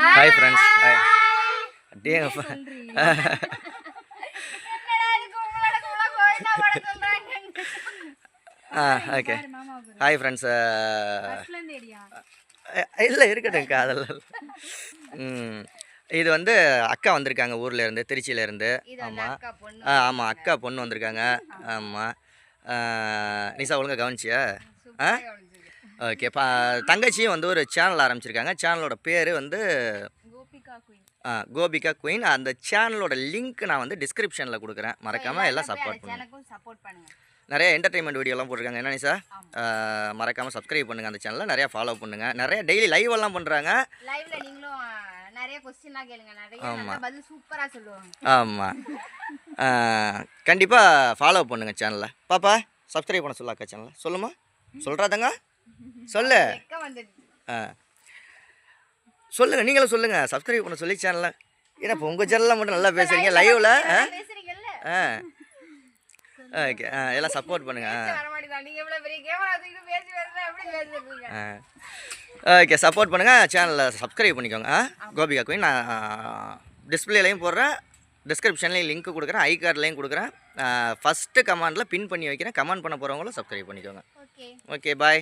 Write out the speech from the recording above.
Hi friends. Hi. டேங்கப்பா. Okay. Hi friends. இல்லை இருக்கட்டும்க்கா, அதெல்லாம். இது வந்து அக்கா வந்திருக்காங்க ஊர்லேருந்து, திருச்சியிலேருந்து. ஆமாம் ஆமாம், அக்கா பொண்ணு வந்திருக்காங்க. ஆமாம். நிசா ஒழுங்காக கவனிச்சியா? ஆ ஓகே. தங்கச்சியும் வந்து ஒரு சேனல் ஆரம்பிச்சிருக்காங்க. சேனலோட பேர் வந்து கோபிகா குயின். அந்த சேனலோட லிங்க் நான் வந்து டிஸ்கிரிப்ஷனில் கொடுக்குறேன், மறக்காமல் எல்லாம் சப்போர்ட் பண்ணுங்கள். நிறைய என்டர்டெயின்மெண்ட் வீடியோலாம் போட்டிருக்காங்க. என்ன நிசா? மறக்காமல் சப்ஸ்கிரைப் பண்ணுங்கள் அந்த சேனலில், நிறையா ஃபாலோ பண்ணுங்கள். நிறைய டெய்லி லைவ் எல்லாம் பண்ணுறாங்க. ஆமாம், கண்டிப்பாக ஃபாலோ பண்ணுங்கள் சேனலில். பாப்பா சப்ஸ்கிரைப் பண்ண சொல்ல அக்கா சேனலில் சொல்லுமா? சொல்கிறாதங்க, சொல்லு. சொல்லுங்கள், நீங்களும் சொல்லுங்கள் சப்ஸ்கிரைப் பண்ண சொல்லி சேனலில். ஏன்னா இப்போ உங்கள் சேனலில் மட்டும் நல்லா பேசுகிறீங்க லைவில். ஓகே, எல்லாம் சப்போர்ட் பண்ணுங்கள். ஓகே, சப்போர்ட் பண்ணுங்கள். சேனலில் சப்ஸ்கிரைப் பண்ணிக்கோங்க. கோபிகா குயின் நான் டிஸ்பிளேலையும் போடுறேன், டிஸ்கிரிப்ஷன்லேயும் லிங்க் கொடுக்குறேன், ஐ கார்ட்லேயும் கொடுக்குறேன். ஃபஸ்ட்டு கமெண்டில் பின் பண்ணி வைக்கிறேன். கமெண்ட் பண்ண போகிறவங்களும் சப்ஸ்கிரைப் பண்ணிக்கோங்க. ஓகே, பாய்.